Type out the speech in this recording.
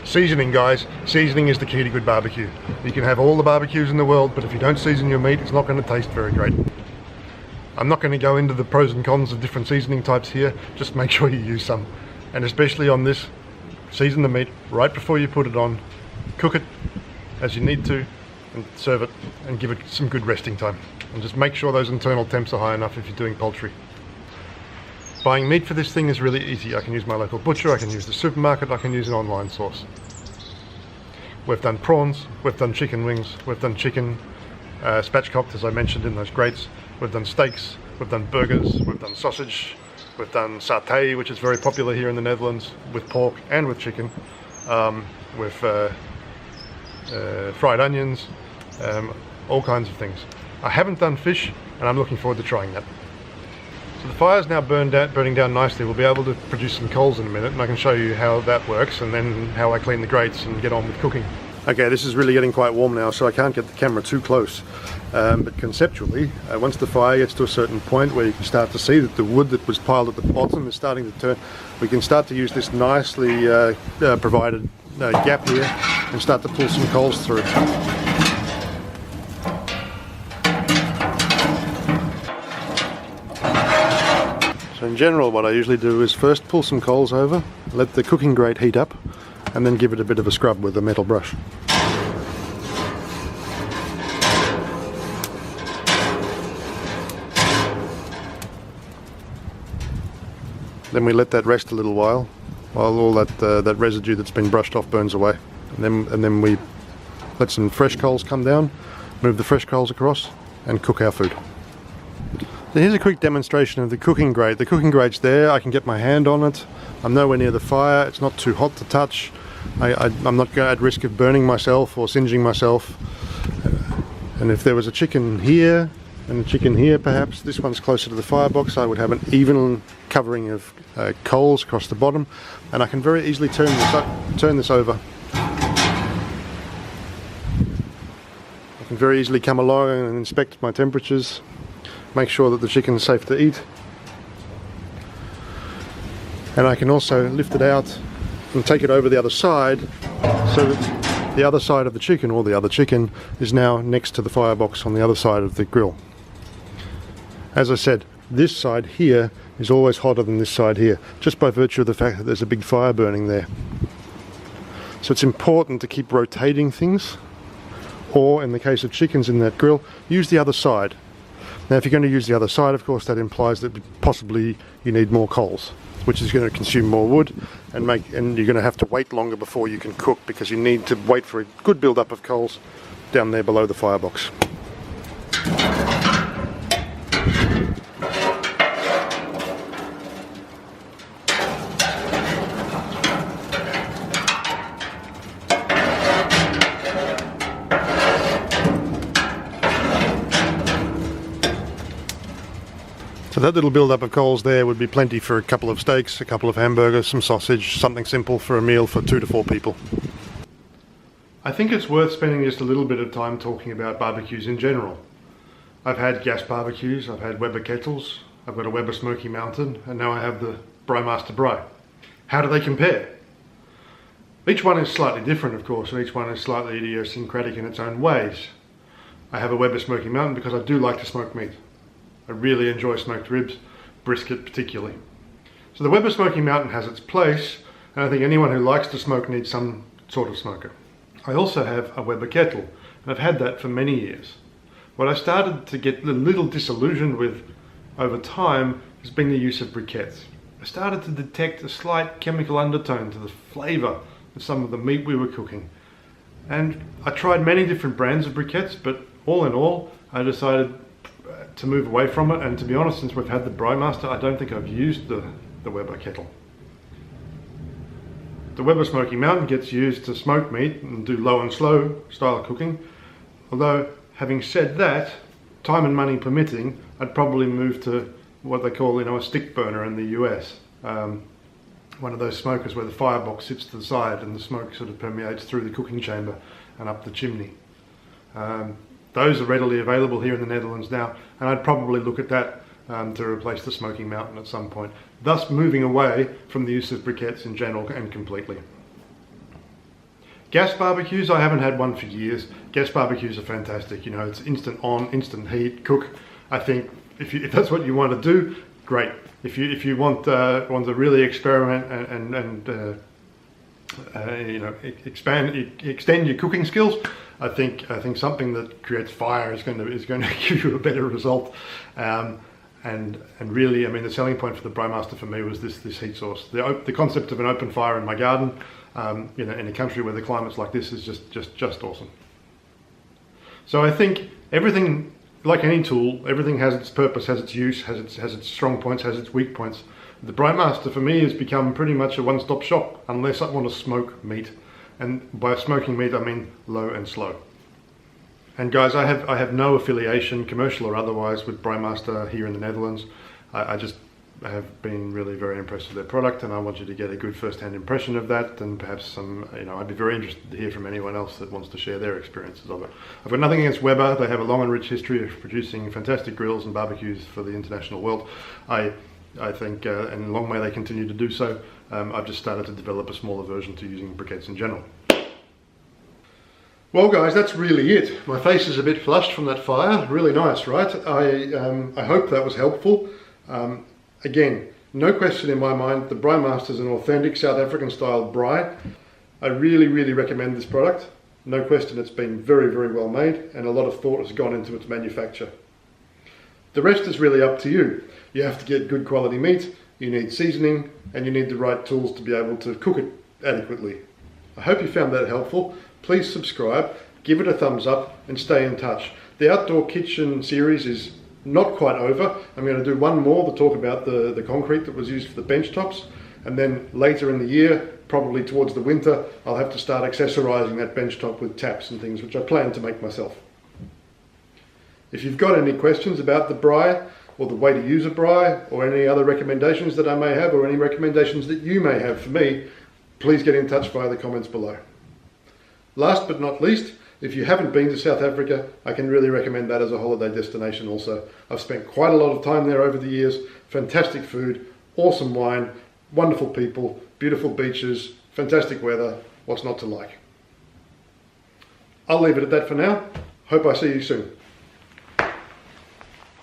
Seasoning, guys. Seasoning is the key to good barbecue. You can have all the barbecues in the world, but if you don't season your meat, it's not going to taste very great. I'm not going to go into the pros and cons of different seasoning types here, just make sure you use some. And especially on this, season the meat right before you put it on, cook it as you need to, and serve it, and give it some good resting time. And just make sure those internal temps are high enough if you're doing poultry. Buying meat for this thing is really easy. I can use my local butcher, I can use the supermarket, I can use an online source. We've done prawns, we've done chicken wings, we've done chicken spatchcocked as I mentioned in those grates, we've done steaks, we've done burgers, we've done sausage, we've done satay, which is very popular here in the Netherlands, with pork and with chicken, with fried onions, all kinds of things. I haven't done fish, and I'm looking forward to trying that. So the fire's now burning down nicely. We'll be able to produce some coals in a minute, and I can show you how that works and then how I clean the grates and get on with cooking. Okay, this is really getting quite warm now, so I can't get the camera too close. But conceptually, once the fire gets to a certain point where you can start to see that the wood that was piled at the bottom is starting to turn, we can start to use this nicely provided gap here and start to pull some coals through. So in general, what I usually do is first pull some coals over, let the cooking grate heat up, and then give it a bit of a scrub with a metal brush. Then we let that rest a little while all that residue that's been brushed off burns away. And then we let some fresh coals come down, move the fresh coals across, and cook our food. So here's a quick demonstration of the cooking grate. The cooking grate's there, I can get my hand on it, I'm nowhere near the fire, it's not too hot to touch, I'm not at risk of burning myself or singeing myself. And if there was a chicken here and a chicken here perhaps, this one's closer to the firebox, I would have an even covering of coals across the bottom, and I can very easily turn this over. I can very easily come along and inspect my temperatures, make sure that the chicken is safe to eat, and I can also lift it out and take it over the other side so that the other side of the chicken, or the other chicken, is now next to the firebox on the other side of the grill. As I said, this side here is always hotter than this side here, just by virtue of the fact that there's a big fire burning there. So it's important to keep rotating things, or in the case of chickens in that grill, use the other side. Now if you're going to use the other side, of course, that implies that possibly you need more coals, which is going to consume more wood, and you're going to have to wait longer before you can cook, because you need to wait for a good build-up of coals down there below the firebox. So that little build-up of coals there would be plenty for a couple of steaks, a couple of hamburgers, some sausage, something simple for a meal for 2 to 4 people. I think it's worth spending just a little bit of time talking about barbecues in general. I've had gas barbecues, I've had Weber kettles, I've got a Weber Smoky Mountain, and now I have the Braaimaster Braai. How do they compare? Each one is slightly different, of course, and each one is slightly idiosyncratic in its own ways. I have a Weber Smoky Mountain because I do like to smoke meat. I really enjoy smoked ribs, brisket particularly. So the Weber Smoky Mountain has its place, and I think anyone who likes to smoke needs some sort of smoker. I also have a Weber kettle, and I've had that for many years. What I started to get a little disillusioned with over time has been the use of briquettes. I started to detect a slight chemical undertone to the flavour of some of the meat we were cooking. And I tried many different brands of briquettes, but all in all, I decided to move away from it, and to be honest, since we've had the Braaimaster, I don't think I've used the Weber kettle. The Weber Smoky Mountain gets used to smoke meat and do low and slow style cooking, although having said that, time and money permitting, I'd probably move to what they call, a stick burner in the US. One of those smokers where the firebox sits to the side and the smoke sort of permeates through the cooking chamber and up the chimney. Those are readily available here in the Netherlands now, and I'd probably look at that to replace the Smoky Mountain at some point, thus moving away from the use of briquettes in general and completely. Gas barbecues, I haven't had one for years. Gas barbecues are fantastic. You know, it's instant on, instant heat, cook. I think if that's what you want to do, great. If you want to really experiment and you know, extend your cooking skills, I think something that creates fire is going to give you a better result. And really, I mean, the selling point for the Braaimaster for me was this heat source. The concept of an open fire in my garden, you know, in a country where the climate's like this, is just awesome. So I think everything, like any tool, everything has its purpose, has its use, has its strong points, has its weak points. The Braaimaster for me has become pretty much a one-stop shop, unless I want to smoke meat. And by smoking meat, I mean low and slow. And guys, I have no affiliation, commercial or otherwise, with Braaimaster here in the Netherlands. I just have been really very impressed with their product, and I want you to get a good first-hand impression of that, and perhaps some, you know, I'd be very interested to hear from anyone else that wants to share their experiences of it. I've got nothing against Weber. They have a long and rich history of producing fantastic grills and barbecues for the international world. I think, and long may they continue to do so. I've just started to develop a smaller version to using briquettes in general. Well guys, that's really it. My face is a bit flushed from that fire. Really nice, right? I hope that was helpful. Again, no question in my mind, the Braaimaster is an authentic South African style braai. I really recommend this product. No question, it's been very well made, and a lot of thought has gone into its manufacture. The rest is really up to you. You have to get good quality meat, you need seasoning, and you need the right tools to be able to cook it adequately. I hope you found that helpful. Please subscribe, give it a thumbs up, and stay in touch. The Outdoor Kitchen series is not quite over. I'm going to do one more to talk about the concrete that was used for the bench tops, and then later in the year, probably towards the winter, I'll have to start accessorizing that bench top with taps and things, which I plan to make myself. If you've got any questions about the braai, or the way to use a braai, or any other recommendations that I may have, or any recommendations that you may have for me, please get in touch via the comments below. Last but not least, if you haven't been to South Africa, I can really recommend that as a holiday destination also. I've spent quite a lot of time there over the years. Fantastic food, awesome wine, wonderful people, beautiful beaches, fantastic weather. What's not to like? I'll leave it at that for now. Hope I see you soon.